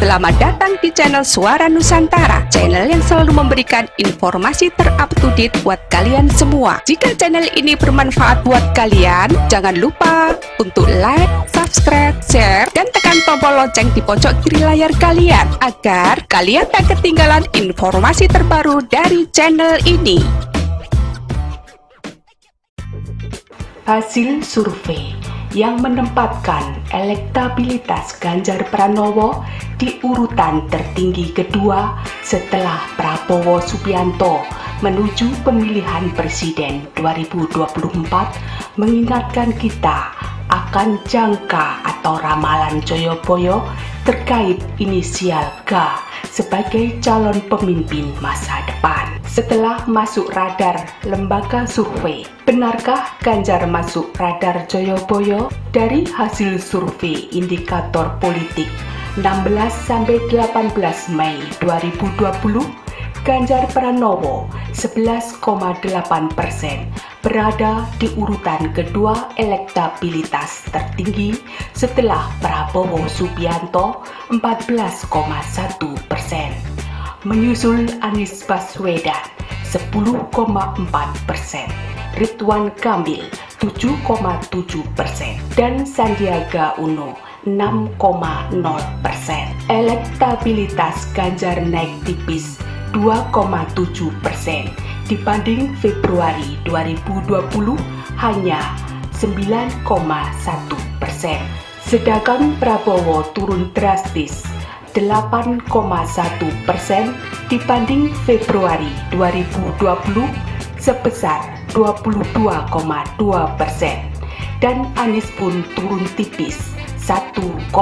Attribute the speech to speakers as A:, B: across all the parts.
A: Selamat datang di channel Suara Nusantara, channel yang selalu memberikan informasi terupdate buat kalian semua. Jika channel ini bermanfaat buat kalian, jangan lupa untuk like, subscribe, share, dan tekan tombol lonceng di pojok kiri layar kalian agar kalian tak ketinggalan informasi terbaru dari channel ini. Hasil survei yang menempatkan elektabilitas Ganjar Pranowo di urutan tertinggi kedua setelah Prabowo Subianto menuju pemilihan presiden 2024 mengingatkan kita akan jangka atau ramalan Joyoboyo terkait inisial G sebagai calon pemimpin masa depan. Setelah masuk radar lembaga survei, benarkah Ganjar masuk radar Joyoboyo? Dari hasil survei indikator politik 16-18 Mei 2020, Ganjar Pranowo 11,8% berada di urutan kedua elektabilitas tertinggi setelah Prabowo Subianto 14,1%. Menyusul Anies Baswedan 10,4%, Ridwan Kamil 7,7%, dan Sandiaga Uno 6,0%. Elektabilitas Ganjar naik tipis 2,7% dibanding Februari 2020 hanya 9,1%. Sedangkan Prabowo turun drastis 8,1% dibanding Februari 2020 sebesar 22,2%, dan Anies pun turun tipis 1,7%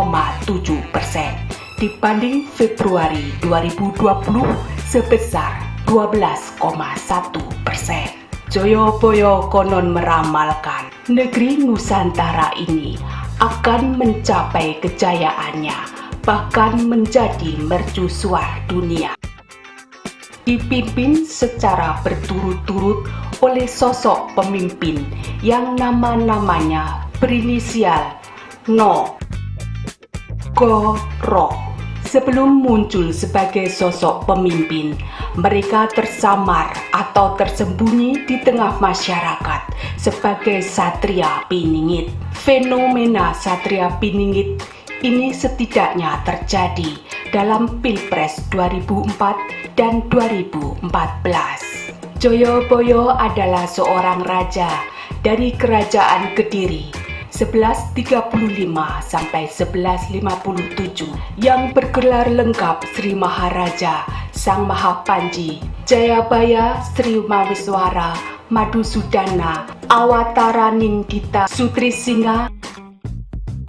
A: dibanding Februari 2020 sebesar 12,1%. Joyoboyo konon meramalkan negeri Nusantara ini akan mencapai kejayaannya, bahkan menjadi mercusuar dunia. Dipimpin secara berturut-turut oleh sosok pemimpin yang nama-namanya berinisial No, Go, Ro. Sebelum muncul sebagai sosok pemimpin, mereka tersamar atau tersembunyi di tengah masyarakat sebagai Satria Piningit. Fenomena Satria Piningit ini setidaknya terjadi dalam Pilpres 2004 dan 2014. Joyoboyo adalah seorang raja dari Kerajaan Kediri 1135 sampai 1157 yang bergelar lengkap Sri Maharaja Sang Mahapanji Jayabaya Sri Mawiswara Madusudana Awatara Nindita Sutrisingha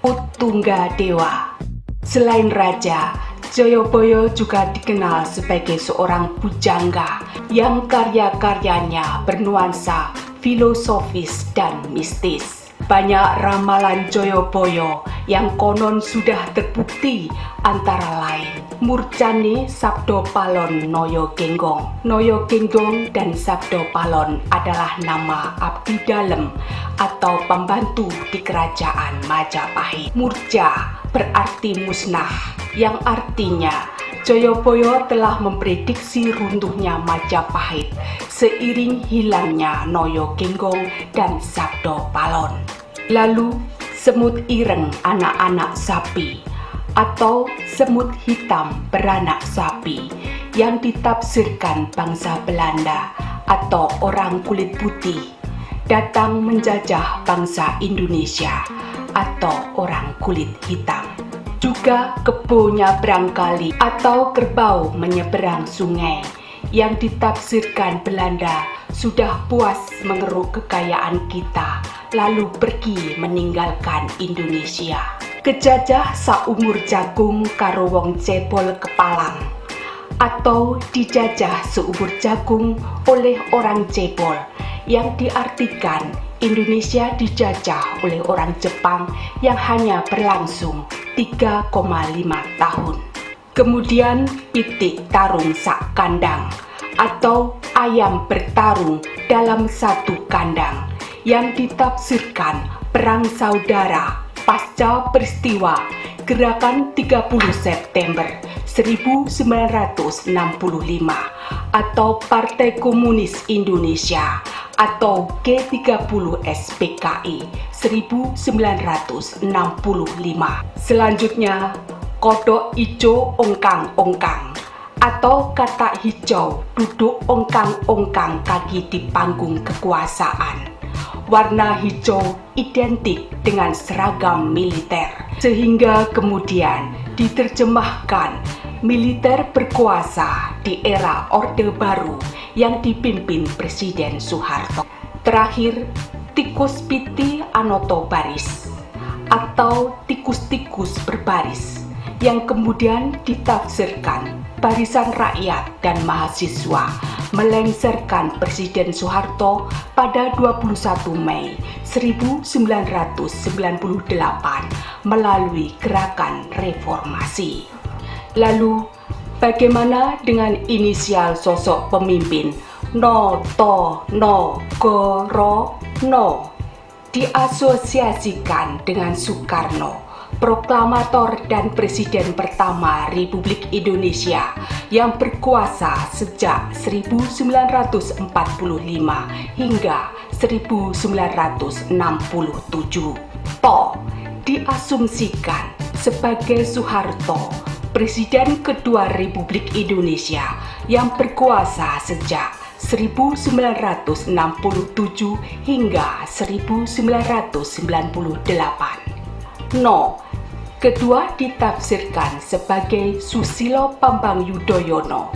A: Utungga Dewa. Selain raja, Joyoboyo juga dikenal sebagai seorang pujangga yang karya-karyanya bernuansa filosofis dan mistis. Banyak ramalan Joyoboyo yang konon sudah terbukti, antara lain Murjani Sabdo Palon Noyo Genggong. Noyo Genggong dan Sabdo Palon adalah nama abdi dalem atau pembantu di kerajaan Majapahit. Murja berarti musnah, yang artinya Joyoboyo telah memprediksi runtuhnya Majapahit seiring hilangnya Noyo Genggong dan Sabdo Palon. Lalu semut ireng anak-anak sapi atau semut hitam beranak sapi yang ditafsirkan bangsa Belanda atau orang kulit putih datang menjajah bangsa Indonesia atau orang kulit hitam. Juga kebo nyabrang kali atau kerbau menyeberang sungai yang ditafsirkan Belanda sudah puas mengeruk kekayaan kita lalu pergi meninggalkan Indonesia. Kejajah saumur jagung karo wong cebol kepalang atau dijajah seumur jagung oleh orang cebol, yang diartikan Indonesia dijajah oleh orang Jepang yang hanya berlangsung 3,5 tahun. Kemudian pitik tarung sak kandang atau ayam bertarung dalam satu kandang yang ditafsirkan perang saudara pasca peristiwa Gerakan 30 September 1965 atau Partai Komunis Indonesia atau G30 SPKI 1965. Selanjutnya, kodok ijo ongkang-ongkang atau kata hijau duduk ongkang-ongkang kaki di panggung kekuasaan. Warna hijau identik dengan seragam militer, sehingga kemudian diterjemahkan militer berkuasa di era Orde Baru yang dipimpin Presiden Soeharto. Terakhir, tikus piti anoto baris atau tikus-tikus berbaris yang kemudian ditafsirkan barisan rakyat dan mahasiswa melengsarkan Presiden Soeharto pada 21 Mei 1998 melalui gerakan reformasi. Lalu, bagaimana dengan inisial sosok pemimpin Noto Nogoro No diasosiasikan dengan Soekarno, proklamator dan presiden pertama Republik Indonesia yang berkuasa sejak 1945 hingga 1967. To diasumsikan sebagai Soeharto, presiden kedua Republik Indonesia yang berkuasa sejak 1967 hingga 1998. No kedua ditafsirkan sebagai Susilo Bambang Yudhoyono,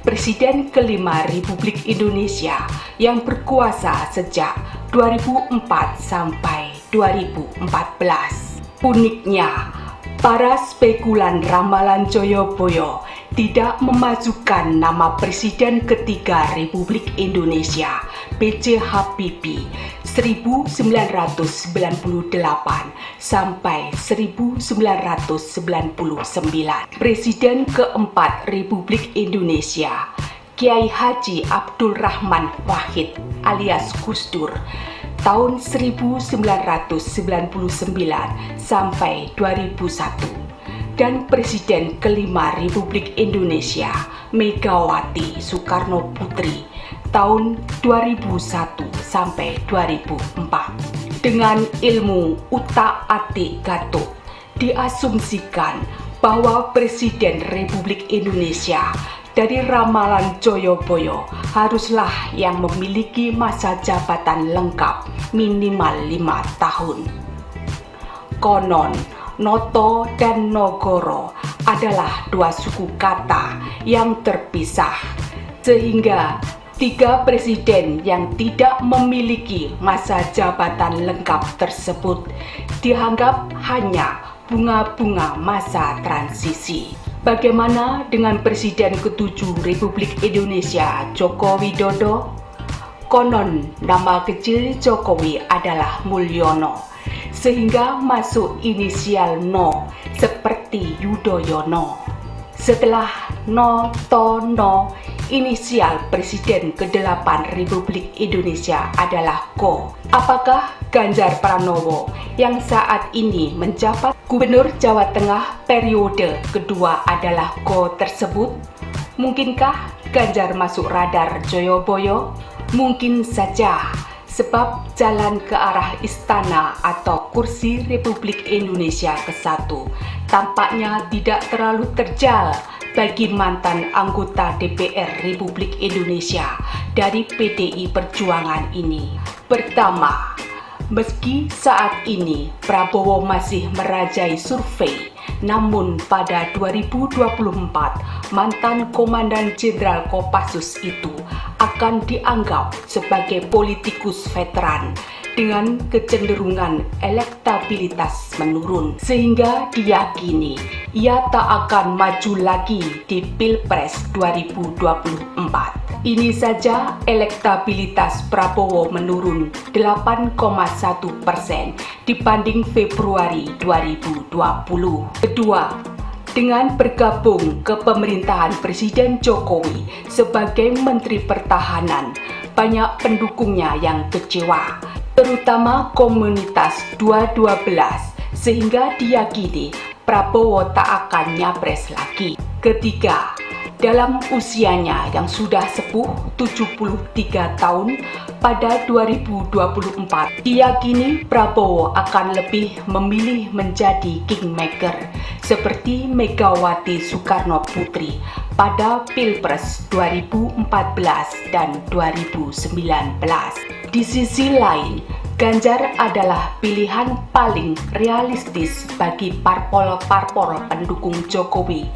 A: Presiden kelima Republik Indonesia yang berkuasa sejak 2004 sampai 2014. Uniknya, para spekulan ramalan Joyoboyo tidak memajukan nama Presiden ketiga Republik Indonesia, B.J. Habibie, 1998 sampai 1999. Presiden keempat Republik Indonesia, Kiai Haji Abdul Rahman Wahid alias Gus Dur, tahun 1999 sampai 2001. Dan Presiden kelima Republik Indonesia, Megawati Soekarno Putri, tahun 2001 sampai 2004. Dengan ilmu utak-atik Gatot, diasumsikan bahwa Presiden Republik Indonesia dari ramalan Joyoboyo haruslah yang memiliki masa jabatan lengkap minimal 5 tahun. Konon, Noto dan Nogoro adalah dua suku kata yang terpisah, sehingga tiga presiden yang tidak memiliki masa jabatan lengkap tersebut dianggap hanya bunga-bunga masa transisi. Bagaimana dengan Presiden ke-7 Republik Indonesia, Joko Widodo? Konon nama kecil Jokowi adalah Mulyono, sehingga masuk inisial No seperti Yudhoyono. Setelah No, inisial Presiden ke-8 Republik Indonesia adalah Ko. Apakah Ganjar Pranowo yang saat ini menjabat Gubernur Jawa Tengah periode kedua adalah Ko tersebut? Mungkinkah Ganjar masuk radar Joyoboyo? Mungkin saja, sebab jalan ke arah istana atau kursi Republik Indonesia ke-1 tampaknya tidak terlalu terjal bagi mantan anggota DPR Republik Indonesia dari PDI Perjuangan ini. Pertama, meski saat ini Prabowo masih merajai survei, namun pada 2024 mantan Komandan Jenderal Kopassus itu akan dianggap sebagai politikus veteran dengan kecenderungan elektabilitas menurun, sehingga diyakini ia tak akan maju lagi di Pilpres 2024. Ini saja elektabilitas Prabowo menurun 8,1% dibanding Februari 2020. Kedua, dengan bergabung ke pemerintahan Presiden Jokowi sebagai Menteri Pertahanan, banyak pendukungnya yang kecewa, terutama komunitas 212 sehingga diyakini Prabowo tak akan nyapres lagi. Ketiga, dalam usianya yang sudah sepuh 73 tahun pada 2024, diyakini Prabowo akan lebih memilih menjadi kingmaker seperti Megawati Soekarno Putri pada Pilpres 2014 dan 2019. Di sisi lain, Ganjar adalah pilihan paling realistis bagi parpol-parpol pendukung Jokowi,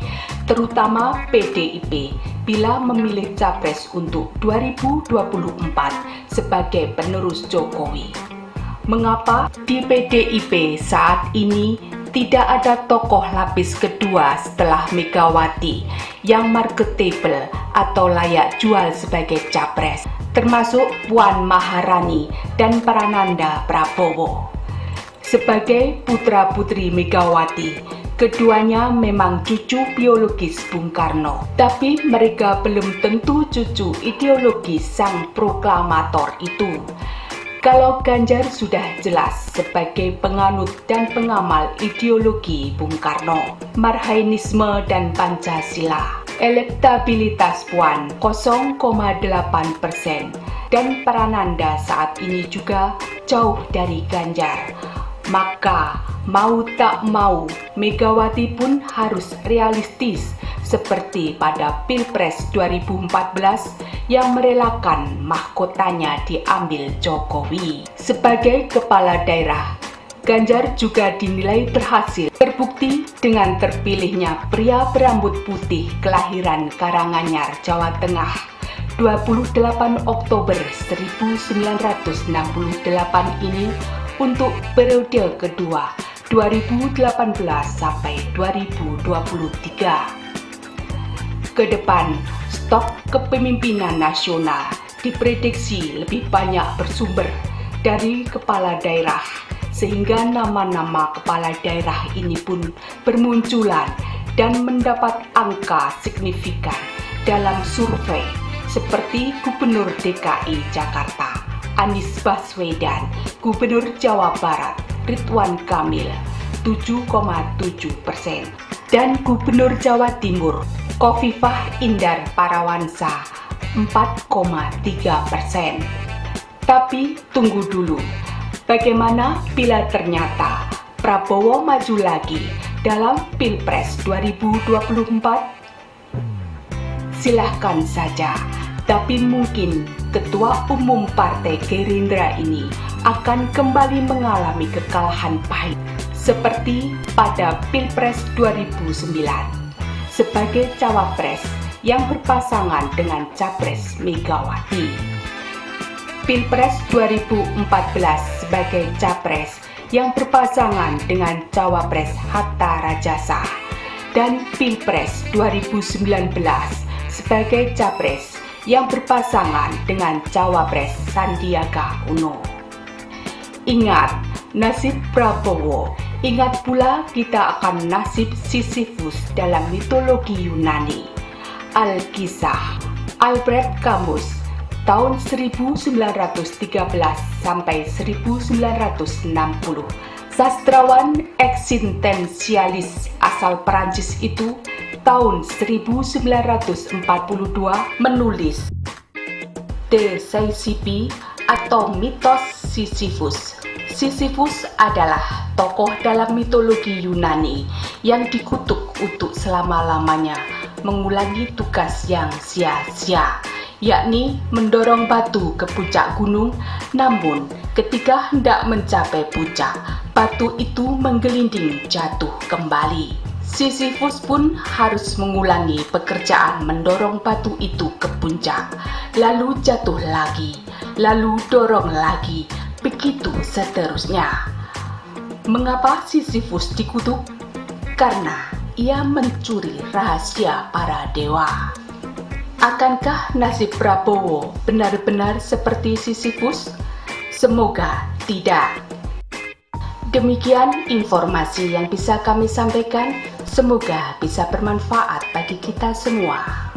A: terutama PDIP, bila memilih capres untuk 2024 sebagai penerus Jokowi. Mengapa di PDIP saat ini tidak ada tokoh lapis kedua setelah Megawati yang marketable atau layak jual sebagai capres, termasuk Puan Maharani dan Prananda Prabowo? Sebagai putra-putri Megawati, keduanya memang cucu biologis Bung Karno, tapi mereka belum tentu cucu ideologis sang proklamator itu. Kalau Ganjar sudah jelas sebagai penganut dan pengamal ideologi Bung Karno, Marhainisme dan Pancasila. Elektabilitas Puan 0,8% dan Prananda saat ini juga jauh dari Ganjar. Maka mau tak mau Megawati pun harus realistis seperti pada Pilpres 2014 yang merelakan mahkotanya diambil Jokowi. Sebagai kepala daerah, Ganjar juga dinilai berhasil, terbukti dengan terpilihnya pria berambut putih kelahiran Karanganyar, Jawa Tengah, 28 Oktober 1968 ini untuk periode kedua 2018 sampai 2023. Kedepan, stok kepemimpinan nasional diprediksi lebih banyak bersumber dari kepala daerah, sehingga nama-nama kepala daerah ini pun bermunculan dan mendapat angka signifikan dalam survei seperti Gubernur DKI Jakarta Anies Baswedan, Gubernur Jawa Barat Ridwan Kamil 7,7%, dan Gubernur Jawa Timur Khofifah Indar Parawansa 4,3%. Tapi tunggu dulu, bagaimana bila ternyata Prabowo maju lagi dalam Pilpres 2024? Silahkan saja, tapi mungkin Ketua Umum Partai Gerindra ini akan kembali mengalami kekalahan pahit seperti pada Pilpres 2009 sebagai cawapres yang berpasangan dengan capres Megawati, Pilpres 2014 sebagai capres yang berpasangan dengan cawapres Hatta Rajasa, dan Pilpres 2019 sebagai capres yang berpasangan dengan cawapres Sandiaga Uno. Ingat nasib Prabowo, ingat pula kita akan nasib Sisyphus dalam mitologi Yunani. Alkisah Albert Camus tahun 1913 sampai 1960. Sastrawan eksistensialis asal Perancis itu tahun 1942 menulis De Sisyphe atau mitos Sisyphus. Sisyphus adalah tokoh dalam mitologi Yunani yang dikutuk untuk selama-lamanya mengulangi tugas yang sia-sia, yakni mendorong batu ke puncak gunung, namun ketika hendak mencapai puncak, batu itu menggelinding jatuh kembali. Sisyphus pun harus mengulangi pekerjaan mendorong batu itu ke puncak, lalu jatuh lagi, lalu dorong lagi, begitu seterusnya. Mengapa Sisyphus dikutuk? Karena ia mencuri rahasia para dewa. Akankah nasib Prabowo benar-benar seperti Sisyphus? Semoga tidak. Demikian informasi yang bisa kami sampaikan. Semoga bisa bermanfaat bagi kita semua.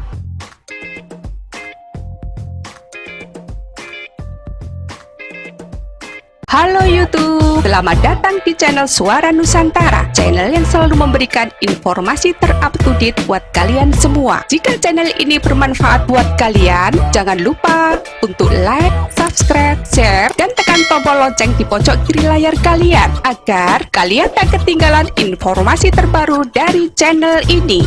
B: Halo YouTube.
A: Selamat datang di channel Suara Nusantara, channel yang selalu memberikan informasi terupdate buat kalian semua. Jika channel ini bermanfaat buat kalian, jangan lupa untuk like, subscribe, share, dan tekan tombol lonceng di pojok kiri layar kalian agar kalian tak ketinggalan informasi terbaru dari channel ini.